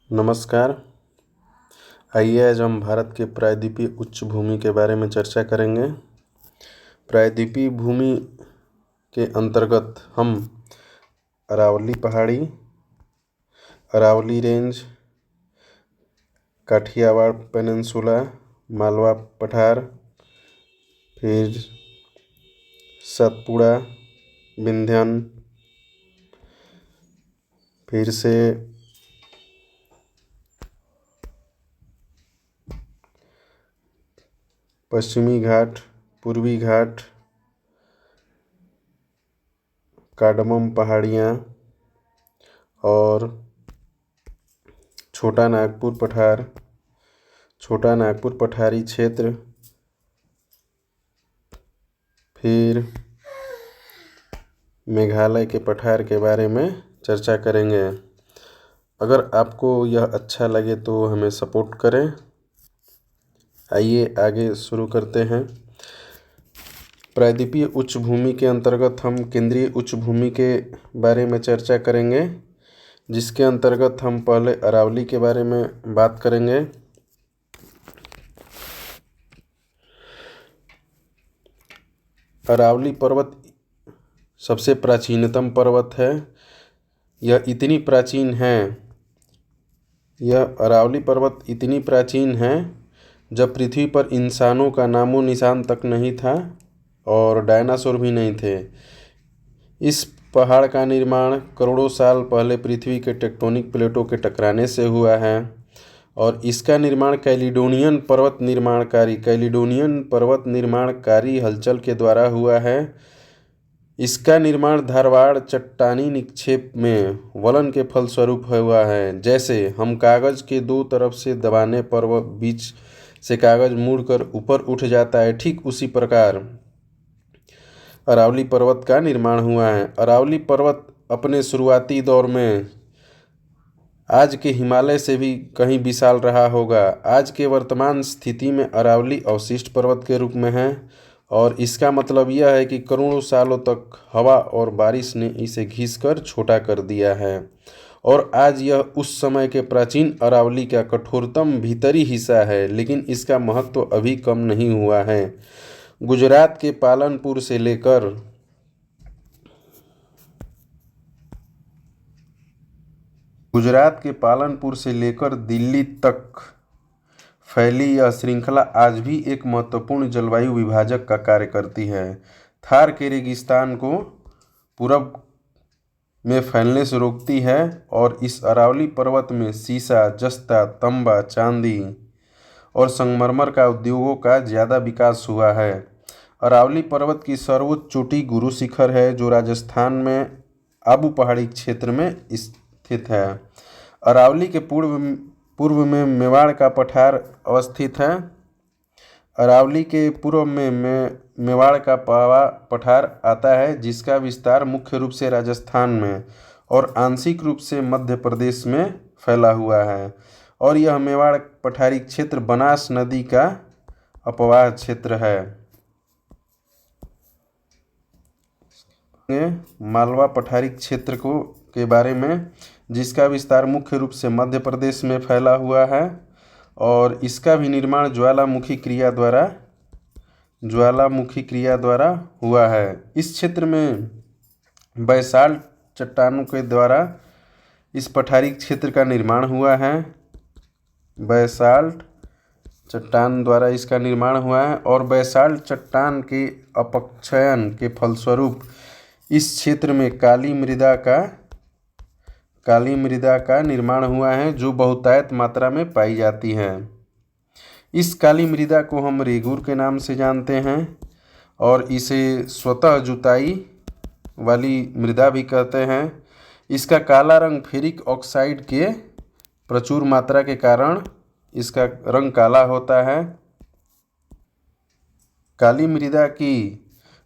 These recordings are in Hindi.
नमस्कार। आइए आज हम भारत के प्रायद्वीपीय उच्च भूमि के बारे में चर्चा करेंगे। प्रायद्वीपीय भूमि के अंतर्गत हम अरावली पहाड़ी, अरावली रेंज, काठियावाड़ पेनिनसुला, मालवा पठार, फिर सतपुड़ा, विंध्यन, फिर से पश्चिमी घाट, पूर्वी घाट, कार्डमम पहाड़ियाँ और छोटा नागपुर पठार, छोटा नागपुर पठारी क्षेत्र, फिर मेघालय के पठार के बारे में चर्चा करेंगे। अगर आपको यह अच्छा लगे तो हमें सपोर्ट करें। आइए आगे शुरू करते हैं। प्रायद्वीपीय उच्च भूमि के अंतर्गत हम केंद्रीय उच्च भूमि के बारे में चर्चा करेंगे, जिसके अंतर्गत हम पहले अरावली के बारे में बात करेंगे। अरावली पर्वत सबसे प्राचीनतम पर्वत है। यह अरावली पर्वत इतनी प्राचीन है जब पृथ्वी पर इंसानों का नामो निशान तक नहीं था और डायनासोर भी नहीं थे। इस पहाड़ का निर्माण करोड़ों साल पहले पृथ्वी के टेक्टोनिक प्लेटों के टकराने से हुआ है और इसका निर्माण कैलिडोनियन पर्वत निर्माणकारी हलचल के द्वारा हुआ है। इसका निर्माण धारवाड़ चट्टानी निक्षेप में वलन के फलस्वरूप हुआ है। जैसे हम कागज़ के दो तरफ से दबाने पर वह बीच से कागज़ मुड़कर ऊपर उठ जाता है, ठीक उसी प्रकार अरावली पर्वत का निर्माण हुआ है। अरावली पर्वत अपने शुरुआती दौर में आज के हिमालय से भी कहीं विशाल रहा होगा। आज के वर्तमान स्थिति में अरावली अवशिष्ट पर्वत के रूप में है और इसका मतलब यह है कि करोड़ों सालों तक हवा और बारिश ने इसे घिसकर छोटा कर दिया है और आज यह उस समय के प्राचीन अरावली का कठोरतम भीतरी हिस्सा है, लेकिन इसका महत्व अभी कम नहीं हुआ है। गुजरात के पालनपुर से लेकर दिल्ली तक फैली यह श्रृंखला आज भी एक महत्वपूर्ण जलवायु विभाजक का कार्य करती है। थार के रेगिस्तान को पूरब में फैलने से रोकती है और इस अरावली पर्वत में सीसा, जस्ता, तंबा, चांदी और संगमरमर का उद्योगों का ज़्यादा विकास हुआ है। अरावली पर्वत की सर्वोच्च चोटी गुरु शिखर है, जो राजस्थान में आबू पहाड़ी क्षेत्र में स्थित है। अरावली के पूर्व में मेवाड़ का पठार अवस्थित है। अरावली के पूर्व में मेवाड़ का पठार आता है, जिसका विस्तार मुख्य रूप से राजस्थान में और आंशिक रूप से मध्य प्रदेश में फैला हुआ है और यह मेवाड़ पठारी क्षेत्र बनास नदी का अपवाह क्षेत्र है। मालवा पठारी क्षेत्र के बारे में, जिसका विस्तार मुख्य रूप से मध्य प्रदेश में फैला हुआ है और इसका भी निर्माण ज्वालामुखी क्रिया द्वारा हुआ है। इस क्षेत्र में बैसाल्ट चट्टानों के द्वारा इस पठारी क्षेत्र का निर्माण हुआ है। बैसाल्ट चट्टान द्वारा इसका निर्माण हुआ है और बैसाल्ट चट्टान के अपक्षयन के फलस्वरूप इस क्षेत्र में काली मृदा का निर्माण हुआ है, जो बहुतायत मात्रा में पाई जाती है। इस काली मृदा को हम रेगूर के नाम से जानते हैं और इसे स्वतः जुताई वाली मृदा भी कहते हैं। इसका काला रंग फेरिक ऑक्साइड के प्रचुर मात्रा के कारण इसका रंग काला होता है। काली मृदा की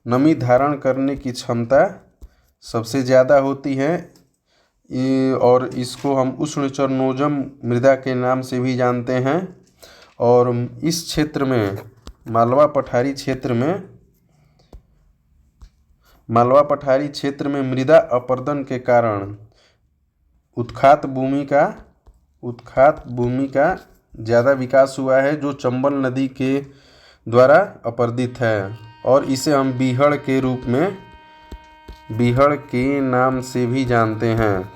नमी धारण करने की क्षमता सबसे ज़्यादा होती है और इसको हम उष्ण चरनोजम मृदा के नाम से भी जानते हैं। और इस क्षेत्र में मालवा पठारी क्षेत्र में मृदा अपरदन के कारण उत्खात उत्खात भूमि का ज़्यादा विकास हुआ है जो चंबल नदी के द्वारा अपर्दित है और इसे हम बीहड़ के नाम से भी जानते हैं।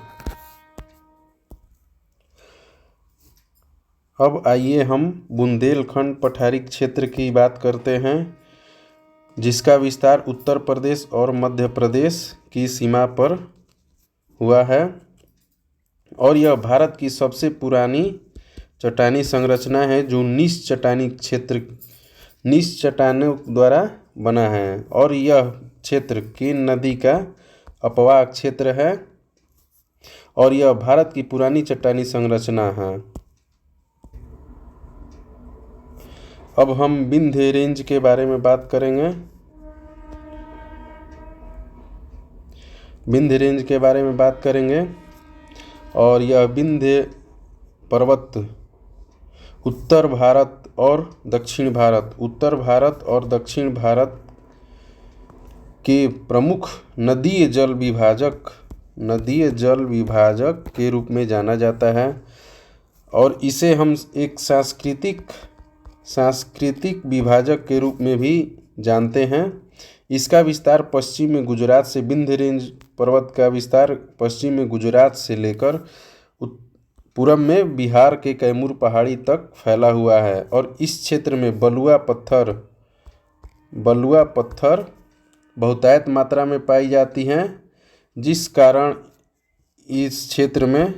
अब आइए हम बुंदेलखंड पठारी क्षेत्र की बात करते हैं, जिसका विस्तार उत्तर प्रदेश और मध्य प्रदेश की सीमा पर हुआ है और यह भारत की सबसे पुरानी चट्टानी संरचना है जो नीच चट्टानों द्वारा बना है और यह क्षेत्र केन नदी का अपवाह क्षेत्र है और यह भारत की पुरानी चट्टानी संरचना है। अब हम विंध्य रेंज के बारे में बात करेंगे। विंध्य रेंज के बारे में बात करेंगे और यह विंध्य पर्वत उत्तर भारत और दक्षिण भारत के प्रमुख नदीय जल विभाजक के रूप में जाना जाता है और इसे हम एक सांस्कृतिक विभाजक के रूप में भी जानते हैं। इसका विस्तार पश्चिम में गुजरात से विंध्य रेंज पर्वत का विस्तार पश्चिम में गुजरात से लेकर पूरब में बिहार के कैमूर पहाड़ी तक फैला हुआ है और इस क्षेत्र में बलुआ पत्थर बहुतायत मात्रा में पाई जाती हैं, जिस कारण इस क्षेत्र में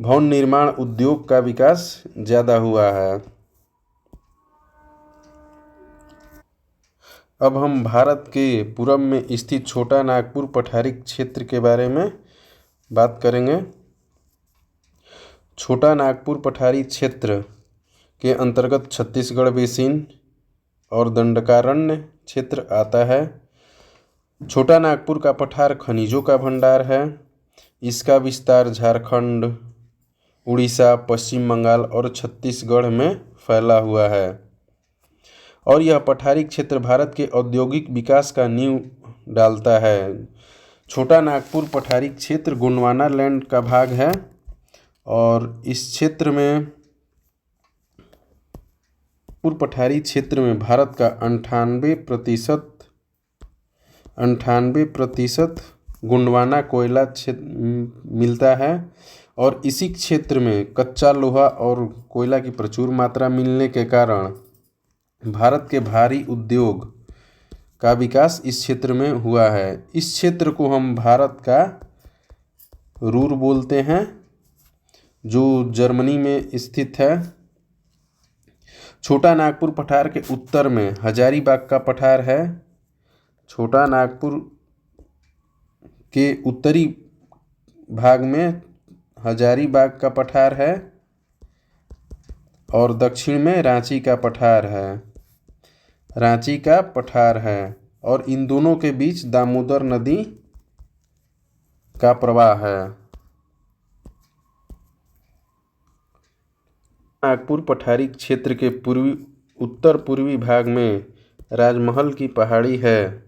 भवन निर्माण उद्योग का विकास ज़्यादा हुआ है। अब हम भारत के पूरब में स्थित छोटा नागपुर पठारी क्षेत्र के बारे में बात करेंगे। छोटा नागपुर पठारी क्षेत्र के अंतर्गत छत्तीसगढ़ बेसिन और दंडकारण्य क्षेत्र आता है। छोटा नागपुर का पठार खनिजों का भंडार है। इसका विस्तार झारखंड, उड़ीसा, पश्चिम बंगाल और छत्तीसगढ़ में फैला हुआ है और यह पठारी क्षेत्र भारत के औद्योगिक विकास का नींव डालता है। छोटा नागपुर पठारी क्षेत्र गोंडवाना लैंड का भाग है और इस क्षेत्र में पठारी क्षेत्र में भारत का 98% गोंडवाना कोयला मिलता है और इसी क्षेत्र में कच्चा लोहा और कोयला की प्रचुर मात्रा मिलने के कारण भारत के भारी उद्योग का विकास इस क्षेत्र में हुआ है। इस क्षेत्र को हम भारत का रूर बोलते हैं जो जर्मनी में स्थित है। छोटा नागपुर पठार के उत्तर में हजारीबाग का पठार है। छोटा नागपुर के उत्तरी भाग में हजारीबाग का पठार है और दक्षिण में रांची का पठार है और इन दोनों के बीच दामोदर नदी का प्रवाह है। नागपुर पठारी क्षेत्र के उत्तर पूर्वी भाग में राजमहल की पहाड़ी है,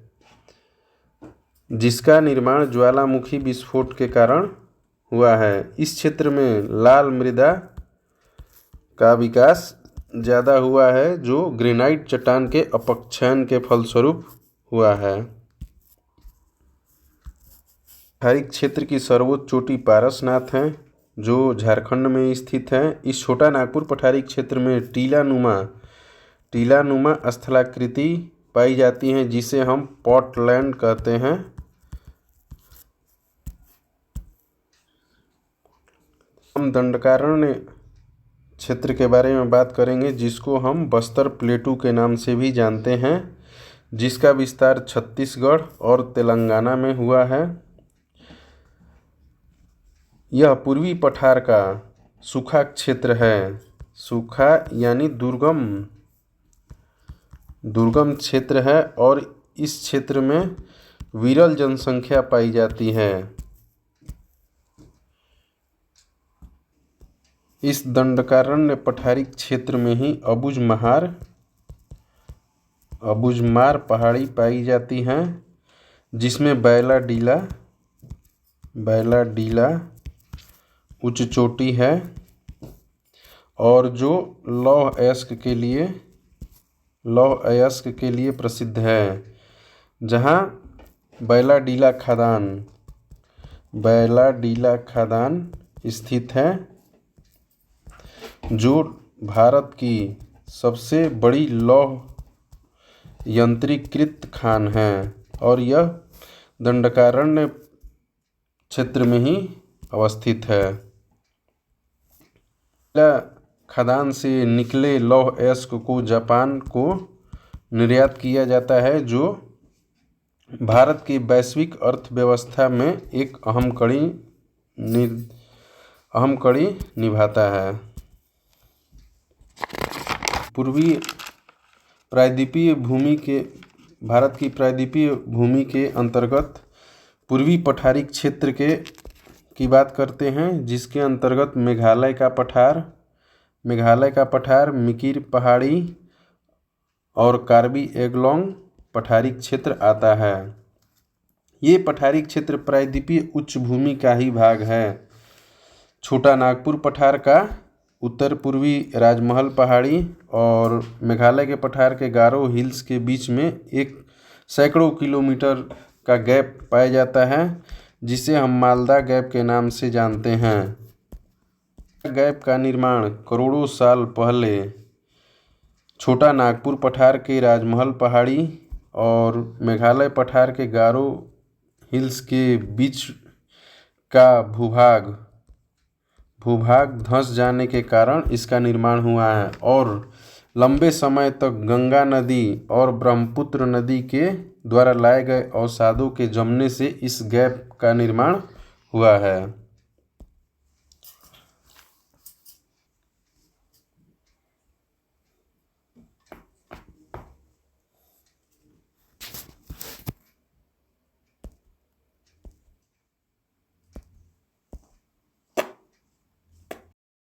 जिसका निर्माण ज्वालामुखी विस्फोट के कारण हुआ है। इस क्षेत्र में लाल मृदा का विकास ज़्यादा हुआ है जो ग्रेनाइट चट्टान के अपक्षयन के फलस्वरूप हुआ है। पठारी क्षेत्र की सर्वोच्च चोटी पारसनाथ है जो झारखंड में स्थित है। इस छोटा नागपुर पठारी क्षेत्र में टीलानुमा स्थलाकृति पाई जाती हैं जिसे हम पॉटलैंड कहते हैं। हम दंडकारण्य क्षेत्र के बारे में बात करेंगे जिसको हम बस्तर प्लेटू के नाम से भी जानते हैं, जिसका विस्तार छत्तीसगढ़ और तेलंगाना में हुआ है। यह पूर्वी पठार का सूखा क्षेत्र है। सूखा यानी दुर्गम क्षेत्र है और इस क्षेत्र में विरल जनसंख्या पाई जाती है। इस दंडकारण्य पठारी क्षेत्र में ही अबुझमार पहाड़ी पाई जाती हैं जिसमें बैला डीला उच्च चोटी है और जो लौह अयस्क के लिए प्रसिद्ध है, जहाँ बैलाडीला खदान स्थित है, जो भारत की सबसे बड़ी लौह यंत्रीकृत खान है और यह दंडकारण्य क्षेत्र में ही अवस्थित है। खदान से निकले लौह अयस्क को जापान को निर्यात किया जाता है, जो भारत की वैश्विक अर्थव्यवस्था में एक अहम कड़ी निभाता है। भारत की प्रायद्वीपीय भूमि के अंतर्गत पूर्वी पठारी क्षेत्र की बात करते हैं, जिसके अंतर्गत मेघालय का पठार, मिकिर पहाड़ी और कार्बी एंगलोंग पठारी क्षेत्र आता है। ये पठारी क्षेत्र प्रायद्वीपीय उच्च भूमि का ही भाग है। छोटा नागपुर पठार का उत्तर पूर्वी राजमहल पहाड़ी और मेघालय के पठार के गारो हिल्स के बीच में एक सैकड़ों किलोमीटर का गैप पाया जाता है, जिसे हम मालदा गैप के नाम से जानते हैं। गैप का निर्माण करोड़ों साल पहले छोटा नागपुर पठार के राजमहल पहाड़ी और मेघालय पठार के गारो हिल्स के बीच का भूभाग धंस जाने के कारण इसका निर्माण हुआ है और लंबे समय तक गंगा नदी और ब्रह्मपुत्र नदी के द्वारा लाए गए अवसादों के जमने से इस गैप का निर्माण हुआ है।